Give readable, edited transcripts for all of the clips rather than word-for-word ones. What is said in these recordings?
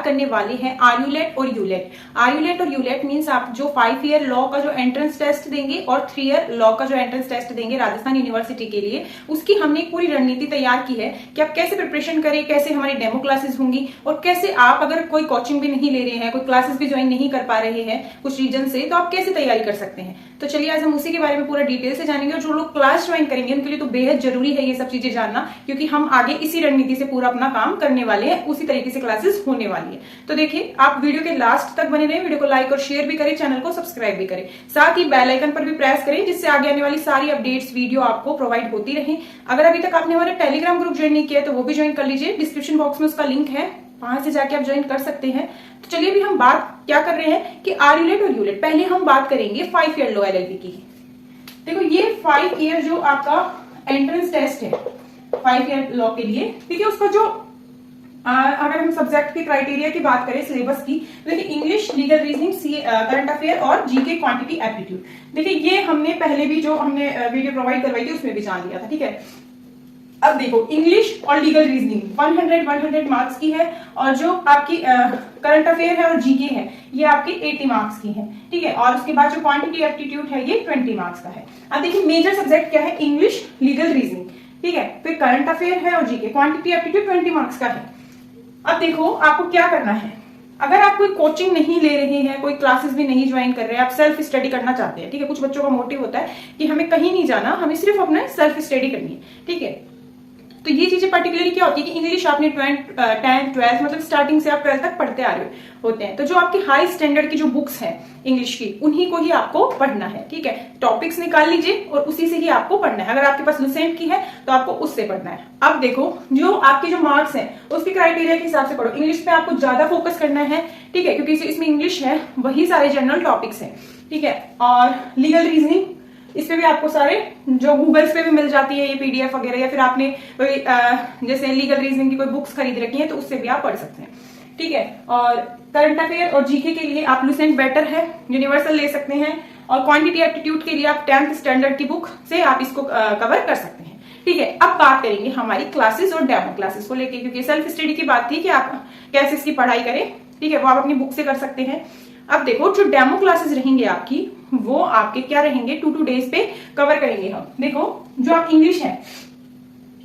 करने वाले हैं आरयूलेट और यूलेट। आरयूलेट और यूलेट मींस आप जो 5 ईयर लॉ का जो एंट्रेंस टेस्ट देंगे और 3 ईयर लॉ का जो एंट्रेंस टेस्ट देंगे राजस्थान यूनिवर्सिटी के लिए, उसकी हमने एक पूरी रणनीति तैयार की है कि आप कैसे प्रिपरेशन करें, कैसे हमारी डेमो क्लासेस होंगी और कैसे आप अगर कोई कोचिंग भी नहीं ले रहे हैं, कोई क्लासेस भी ज्वाइन नहीं कर पा रहे हैं कुछ रीजन से, तो आप कैसे तैयारी कर सकते हैं। तो चलिए आज हम उसी के बारे में पूरा डिटेल से जानेंगे और जो लोग क्लास ज्वाइन करेंगे उनके लिए तो बेहद जरूरी है ये सब चीजें जानना, क्योंकि हम आगे इसी रणनीति से पूरा अपना काम करने वाले हैं, उसी तरीके से क्लासेस होने वाली है। तो देखिए आप वीडियो के लास्ट तक बने रहें, वीडियो को लाइक और शेयर भी करें, चैनल को सब्सक्राइब भी करें, साथ ही बेल आइकन पर भी प्रेस करें जिससे आगे आने वाली सारी अपडेट्स वीडियो आपको प्रोवाइड होती रहे। अगर अभी तक आपने हमारा टेलीग्राम ग्रुप ज्वाइन नहीं किया तो वो भी ज्वाइन कर लीजिए, डिस्क्रिप्शन बॉक्स में उसका लिंक है, वहां से जाके आप ज्वाइन कर सकते हैं। तो चलिए अभी हम बात क्या कर रहे हैं कि आरयूलेट और यूलेट। पहले हम बात करेंगे 5 ईयर लॉ एलएलबी की। देखो ये 5 ईयर जो आपका एंट्रेंस टेस्ट है 5 ईयर लॉ के लिए, ठीक है, उसका जो अगर हम सब्जेक्ट की क्राइटेरिया की बात करें सिलेबस की, तो देखिए English, legal reasoning, current affair और जीके क्वांटिटी एप्टीट्यूड। देखिए ये हमने पहले भी जो हमने वीडियो प्रोवाइड करवाई थी उसमें भी जान लिया था, ठीक है। अब देखो इंग्लिश और लीगल रीजनिंग 100 मार्क्स की है और जो आपकी करंट अफेयर है और जीके है ये आपकी 80 मार्क्स की है, ठीक है। और उसके बाद जो क्वांटिटी एप्टीट्यूड है ये 20 मार्क्स का है। अब देखिए मेजर सब्जेक्ट क्या है, इंग्लिश, लीगल रीजनिंग, ठीक है, फिर करंट अफेयर है और जीके, क्वांटिटी एप्टीट्यूड 20 मार्क्स का है। अब देखो आपको क्या करना है, अगर आप कोई कोचिंग नहीं ले रहे हैं, कोई क्लासेस भी नहीं ज्वाइन कर रहे हैं, आप सेल्फ स्टडी करना चाहते हैं, ठीक है। कुछ बच्चों का मोटिव होता है कि हमें कहीं नहीं जाना, हमें सिर्फ अपना सेल्फ स्टडी करनी है, ठीक है। तो ये चीजें पर्टिकुलरली क्या होती है कि इंग्लिश आपने 10th 12th मतलब स्टार्टिंग से आप 12th तक पढ़ते आ रहे होते हैं, तो जो आपकी हाई स्टैंडर्ड की जो बुक्स हैं इंग्लिश की उन्हीं को ही आपको पढ़ना है, ठीक है। टॉपिक्स निकाल लीजिए और उसी से ही आपको पढ़ना है। अगर आपके पास लुसेंट की है तो आपको उससे पढ़ना है। अब देखो जो आपके जो मार्क्स हैं उसके क्राइटेरिया के हिसाब से पढ़ो। इंग्लिश पे आपको ज्यादा फोकस करना है, ठीक है, क्योंकि इसमें इंग्लिश है वही सारे जनरल टॉपिक्स हैं, ठीक है। और लीगल रीजनिंग इस पे भी आपको सारे जो गूगल्स पे भी मिल जाती है ये पीडीएफ वगैरह, या फिर आपने जैसे लीगल रीजनिंग की कोई बुक्स खरीद रखी है तो उससे भी आप पढ़ सकते हैं, ठीक है। और करंट अफेयर और जीके के लिए आप लुसेंट बेटर है, यूनिवर्सल ले सकते हैं। और क्वांटिटी एप्टीट्यूड के लिए आप 10th स्टैंडर्ड की बुक से आप इसको कवर कर सकते हैं, ठीक है। अब बात करेंगे हमारी क्लासेस और डेमो क्लासेस को लेके, क्योंकि सेल्फ स्टडी की बात थी कि आप कैसे इसकी पढ़ाई करें, ठीक है, वो आप अपनी बुक से कर सकते हैं। अब देखो जो डेमो क्लासेस रहेंगे आपकी वो आपके क्या रहेंगे, 2 डेज पे कवर करेंगे हम। देखो जो आप इंग्लिश है,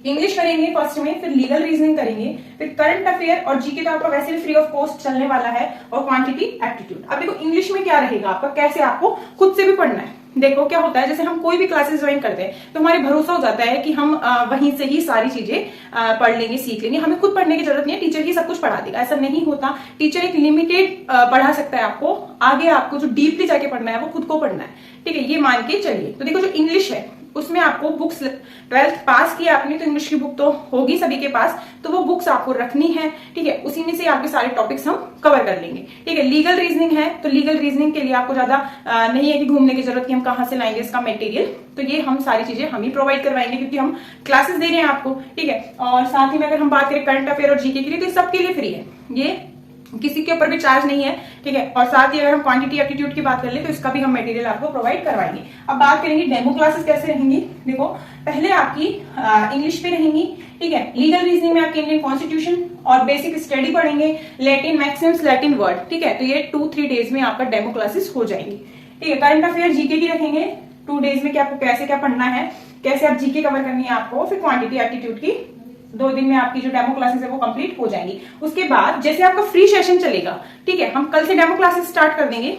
इंग्लिश करेंगे फर्स्ट में, फिर लीगल रीजनिंग करेंगे, फिर करंट अफेयर और जीके तो आपका वैसे भी फ्री ऑफ कॉस्ट चलने वाला है, और क्वांटिटी एप्टीट्यूड। अब देखो इंग्लिश में क्या रहेगा आपका, कैसे आपको खुद से भी पढ़ना है। देखो क्या होता है, जैसे हम कोई भी क्लासेस ज्वाइन करते हैं तो हमारे भरोसा हो जाता है कि हम वहीं से ही सारी चीजें पढ़ लेंगे, सीख लेंगे, हमें खुद पढ़ने की जरूरत नहीं है, टीचर ही सब कुछ पढ़ा देगा। ऐसा नहीं होता, टीचर एक लिमिटेड पढ़ा सकता है आपको, आगे आपको जो डीपली जाके पढ़ना है वो खुद को पढ़ना है, ठीक है, ये मान के चलिए। तो देखो जो इंग्लिश है उसमें आपको बुक्स 12th पास किया आपने तो इंग्लिश की बुक तो होगी सभी के पास, तो वो बुक्स आपको रखनी है, ठीक है, उसी में से आपके सारे टॉपिक्स हम कवर कर लेंगे, ठीक है। लीगल रीजनिंग है तो लीगल रीजनिंग के लिए आपको ज्यादा नहीं है कि घूमने की जरूरत कि हम कहाँ से लाएंगे इसका मटेरियल, तो ये हम सारी चीजें हम ही प्रोवाइड करवाएंगे क्योंकि हम क्लासेस दे रहे हैं आपको, ठीक है। और साथ ही में अगर हम बात करें करंट अफेयर और जीके के लिए तो सबके लिए फ्री है, ये किसी के ऊपर भी चार्ज नहीं है, ठीक है। और साथ ही अगर हम क्वांटिटी एप्टीट्यूड की बात कर ले तो इसका भी हम मटेरियल आपको प्रोवाइड करवाएंगे। अब बात करेंगे डेमो क्लासेस कैसे रहेंगी। देखो पहले आपकी इंग्लिश पे रहेंगी, ठीक है, लीगल रीजनिंग में आपके इंडियन कॉन्स्टिट्यूशन और बेसिक स्टडी पढ़ेंगे, लैटिन मैक्सिम्स, लैटिन वर्ड, ठीक है, तो ये 2-3 डेज में आपका डेमो क्लासेस हो जाएंगी, ठीक है। करंट अफेयर जीके की रखेंगे 2 डेज में कि आपको कैसे क्या पढ़ना है, कैसे आप जीके कवर करनी है आपको, फिर क्वांटिटी एप्टीट्यूड की 2 दिन में आपकी जो डेमो क्लासेस है वो कंप्लीट हो जाएंगी। उसके बाद जैसे आपका फ्री सेशन चलेगा, ठीक है, हम कल से डेमो क्लासेस स्टार्ट कर देंगे,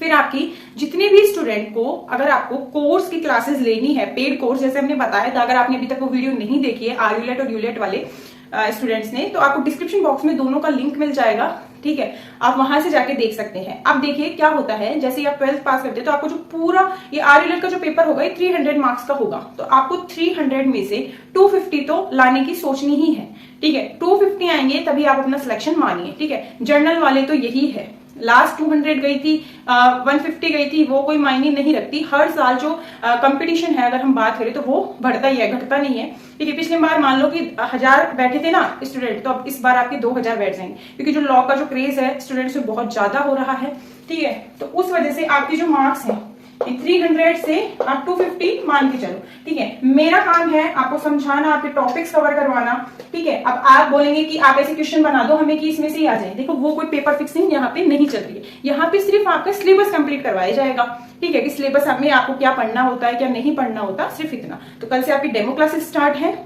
फिर आपकी जितने भी स्टूडेंट को अगर आपको कोर्स की क्लासेस लेनी है, पेड कोर्स जैसे हमने बताया था, अगर आपने अभी तक वो वीडियो नहीं देखी है आरयूलेट और यूलेट वाले स्टूडेंट्स ने, तो आपको डिस्क्रिप्शन बॉक्स में दोनों का लिंक मिल जाएगा, ठीक है, आप वहां से जाके देख सकते हैं। अब देखिए क्या होता है, जैसे आप 12th पास करते हैं तो आपको जो पूरा ये आरयूलेट का जो पेपर होगा ये 300 मार्क्स का होगा, तो आपको 300 में से 250 तो लाने की सोचनी ही है, ठीक है। 250 आएंगे तभी आप अपना सिलेक्शन मानिए, ठीक है। जर्नल वाले तो यही है, लास्ट 200 गई थी, 150 गई थी, वो कोई मायने नहीं रखती। हर साल जो कंपटीशन है अगर हम बात करें तो वो बढ़ता ही है, घटता नहीं है, ठीक है। पिछली बार मान लो कि 1000 बैठे थे ना स्टूडेंट, तो अब इस बार आपके 2000 बैठ जाएंगे, क्योंकि जो लॉ का जो क्रेज है स्टूडेंट्स में बहुत ज्यादा हो रहा है, ठीक है। तो उस वजह से आपके जो मार्क्स हैं 300 से आप 250 मान के चलो, ठीक है। मेरा काम है आपको समझाना, आपके टॉपिक्स कवर करवाना, ठीक है। अब आप बोलेंगे कि आप ऐसे क्वेश्चन बना दो हमें कि इसमें से ही आ जाए, देखो वो कोई पेपर फिक्सिंग यहाँ पे नहीं चल रही है। यहाँ पे सिर्फ आपका सिलेबस कंप्लीट करवाया जाएगा, ठीक है, कि सिलेबस में आपको क्या पढ़ना होता है क्या नहीं पढ़ना होता, सिर्फ इतना। तो कल से आपकी डेमो क्लासेस स्टार्ट है,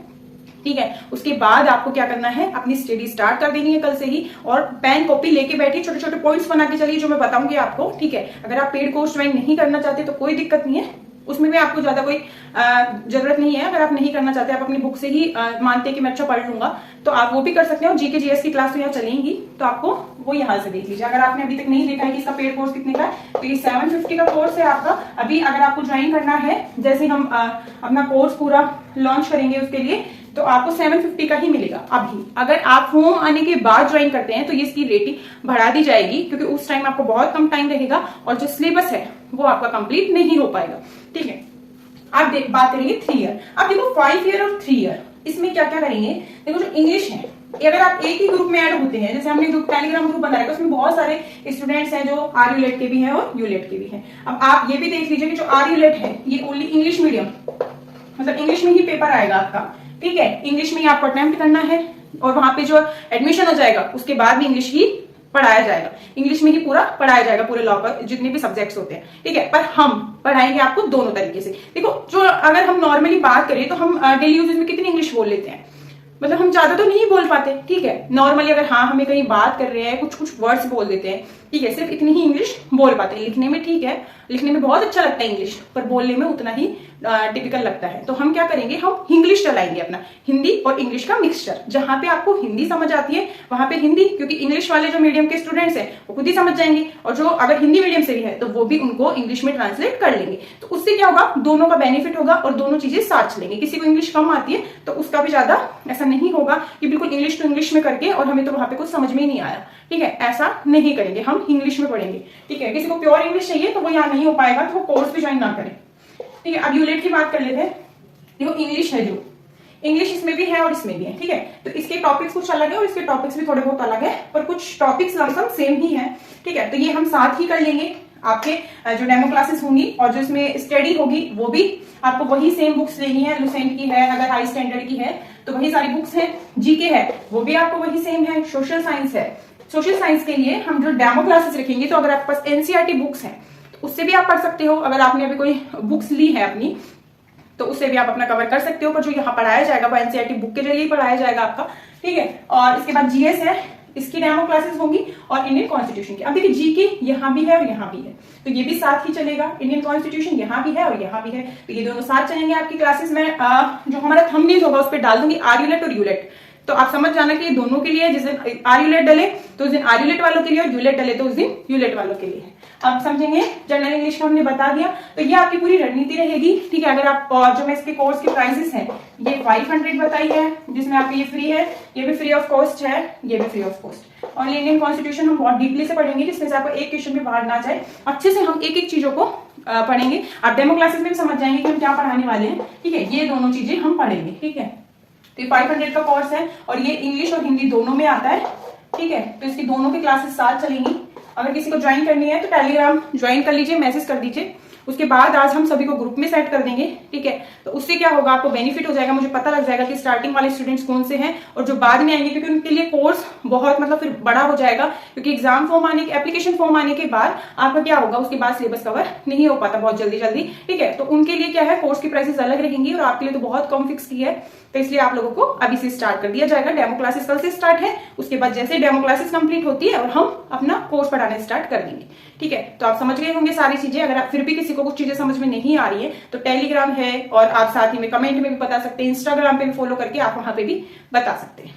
ठीक है। उसके बाद आपको क्या करना है, अपनी स्टडी स्टार्ट कर देनी है कल से ही, और पेन कॉपी लेके बैठिए, छोटे छोटे पॉइंट्स बना के चलिए जो मैं बताऊंगी आपको, ठीक है। अगर आप पेड कोर्स ज्वाइन नहीं करना चाहते तो कोई दिक्कत नहीं है, उसमें भी आपको ज्यादा कोई जरूरत नहीं है। अगर आप नहीं करना चाहते, आप अपनी बुक से ही मानते हैं कि मैं अच्छा पढ़ लूंगा, तो आप वो भी कर सकते हो। जीके जीएस की क्लास तो यहाँ चलेंगी, तो आपको वो यहाँ से देख लीजिए। अगर आपने अभी तक नहीं देखा है कि इसका पेड कोर्स कितने का है, तो ये 750 का कोर्स है आपका। अभी अगर आपको ज्वाइन करना है, जैसे हम अपना कोर्स पूरा लॉन्च करेंगे उसके लिए, तो आपको 750 का ही मिलेगा अभी। अगर आप होम आने के बाद ज्वाइन करते हैं तो ये इसकी रेटिंग बढ़ा दी जाएगी, क्योंकि उस टाइम आपको बहुत कम टाइम रहेगा और जो सिलेबस है वो आपका कंप्लीट नहीं हो पाएगा, ठीक है। आप बात करेंगे 3 ईयर। अब देखो 5 ईयर और 3 ईयर, इसमें क्या क्या करेंगे। देखो जो इंग्लिश है, अगर आप एक ही ग्रुप में ऐड होते हैं, जैसे हमने जो टेलीग्राम ग्रुप बनाया उसमें बहुत सारे स्टूडेंट्स हैं जो आरयूलेट के भी हैं और यूलेट के भी हैं। अब आप ये भी देख लीजिए कि जो आरयूलेट है ये ओनली इंग्लिश मीडियम, मतलब इंग्लिश में ही पेपर आएगा आपका, ठीक है। इंग्लिश में ही आपको अटेम्प्ट करना है, और वहां पे जो एडमिशन हो जाएगा उसके बाद भी इंग्लिश ही पढ़ाया जाएगा, इंग्लिश में ही पूरा पढ़ाया जाएगा, पूरे लॉ पर जितने भी सब्जेक्ट्स होते हैं, ठीक है। पर हम पढ़ाएंगे आपको दोनों तरीके से। देखो जो अगर हम नॉर्मली बात करें तो हम डेली यूजेज में कितनी इंग्लिश बोल लेते हैं, मतलब हम ज्यादा तो नहीं बोल पाते, ठीक है। नॉर्मली अगर हाँ हमें कहीं बात कर रहे हैं, कुछ कुछ वर्ड्स बोल देते हैं, ठीक है, सिर्फ इतनी ही इंग्लिश बोल पाते हैं। लिखने में ठीक है, लिखने में बहुत अच्छा लगता है इंग्लिश, पर बोलने में उतना ही टिपिकल लगता है। तो हम क्या करेंगे, हम इंग्लिश चलाएंगे अपना, हिंदी और इंग्लिश का मिक्सचर। जहां पे आपको हिंदी समझ आती है वहां पे हिंदी, क्योंकि इंग्लिश वाले जो मीडियम के स्टूडेंट्स हैं वो खुद ही समझ जाएंगे, और जो अगर हिंदी मीडियम से भी है तो वो भी उनको इंग्लिश में ट्रांसलेट कर लेंगे। तो उससे क्या होगा, दोनों का बेनिफिट होगा और दोनों चीजें साथ चलेंगे। किसी को इंग्लिश कम आती है तो उसका भी ज्यादा ऐसा नहीं होगा कि बिल्कुल इंग्लिश टू इंग्लिश में करके और हमें तो वहां पे कुछ समझ में ही नहीं आया, ठीक है। ऐसा नहीं करेंगे, हम इंग्लिश में पढ़ेंगे, ठीक है। किसी को प्योर इंग्लिश चाहिए तो वो यहाँ नहीं हो पाएगा, तो वो कोर्स भी ज्वाइन ना करें, ठीक है। अब यूलेट की बात कर लेते हैं। देखो इंग्लिश है, जो इंग्लिश इसमें भी है और इसमें भी है, ठीक है। तो इसके टॉपिक्स कुछ अलग है और इसके टॉपिक्स भी थोड़े बहुत अलग है, पर कुछ टॉपिक्स लगभग सेम ही है, ठीक है। तो ये हम साथ ही कर लेंगे। आपके जो डेमो क्लासेस होंगी और जो इसमें स्टडी होगी वो भी आपको वही सेम बुक्स लेनी है। लुसेंट की है, अगर हाई स्टैंडर्ड की है तो वही सारी बुक्स है। जीके है वो भी आपको वही सेम है। सोशल साइंस है, सोशल साइंस के लिए हम जो डेमो क्लासेस रखेंगे, तो अगर आपके पास एनसीईआरटी बुक्स हैं तो उससे भी आप पढ़ सकते हो। अगर आपने अभी कोई बुक्स ली है अपनी तो उससे भी आप अपना कवर कर सकते हो, पर जो यहाँ पढ़ाया जाएगा वो एनसीईआरटी बुक के जरिए ही पढ़ाया जाएगा आपका, ठीक है। और इसके बाद जीएस है, इसकी डेमो क्लासेस होंगी, और इंडियन कॉन्स्टिट्यूशन की। अब देखिए जीके यहाँ भी है और यहाँ भी है, तो ये भी साथ ही चलेगा। इंडियन कॉन्स्टिट्यूशन यहाँ भी है और यहाँ भी है, तो ये दोनों साथ चलेंगे आपकी क्लासेस में। जो हमारा थंबनेल होगा उस पर डाल दूंगी आरयूलेट और यूलेट, तो आप समझ जाना कि ये दोनों के लिए, जिस दिन आरयूलेट डले तो उस दिन आरयूलेट वालों के लिए, और यूलेट डले तो उस दिन यूलेट वालों के लिए। आप समझेंगे, जनरल इंग्लिश का हमने बता दिया। तो ये आपकी पूरी रणनीति रहेगी, ठीक है। अगर आप जो मैं इसके कोर्स के प्राइसेस हैं, ये 500 बताई है, जिसमें आपको ये फ्री है, ये भी फ्री ऑफ कॉस्ट है, ये भी फ्री ऑफ कॉस्ट। और इंडियन कॉन्स्टिट्यूशन हम बहुत डीपली से पढ़ेंगे, जिसमें से आपको एक क्वेश्चन भी बाहर ना जाए। अच्छे से हम एक एक चीजों को पढ़ेंगे। आप डेमो क्लासेस में भी समझ जाएंगे कि हम क्या पढ़ाने वाले हैं, ठीक है। ये दोनों चीजें हम पढ़ेंगे, ठीक है। तो ये 500 का कोर्स है और ये इंग्लिश और हिंदी दोनों में आता है, ठीक है। तो इसकी दोनों की क्लासेस साथ चलेंगी। अगर किसी को ज्वाइन करनी है तो टेलीग्राम ज्वाइन कर लीजिए, मैसेज कर दीजिए। उसके बाद आज हम सभी को ग्रुप में सेट कर देंगे, ठीक है। तो उससे क्या होगा, आपको बेनिफिट हो जाएगा, मुझे पता लग जाएगा कि स्टार्टिंग वाले स्टूडेंट्स कौन से हैं और जो बाद में आएंगे, क्योंकि उनके लिए कोर्स बहुत मतलब फिर बड़ा हो जाएगा, क्योंकि एग्जाम फॉर्म आने के, एप्लीकेशन फॉर्म आने के बाद आपका क्या होगा, उसके बाद सिलेबस कवर नहीं हो पाता बहुत जल्दी जल्दी, ठीक है। तो उनके लिए क्या है, कोर्स की प्राइसेस अलग रहेंगी और आपके लिए तो बहुत कम फिक्स की है, तो इसलिए आप लोगों को अभी से स्टार्ट कर दिया जाएगा। डेमो क्लासेस कल से स्टार्ट है, उसके बाद जैसे डेमो क्लासेस कंप्लीट होती है और हम अपना कोर्स पढ़ाने स्टार्ट कर देंगे, ठीक है। तो आप समझ गए होंगे सारी चीजें। अगर आप फिर भी किसी को कुछ चीजें समझ में नहीं आ रही है तो टेलीग्राम है, और आप साथ ही में कमेंट में भी बता सकते हैं, इंस्टाग्राम पे भी फॉलो करके आप वहां पे भी बता सकते हैं।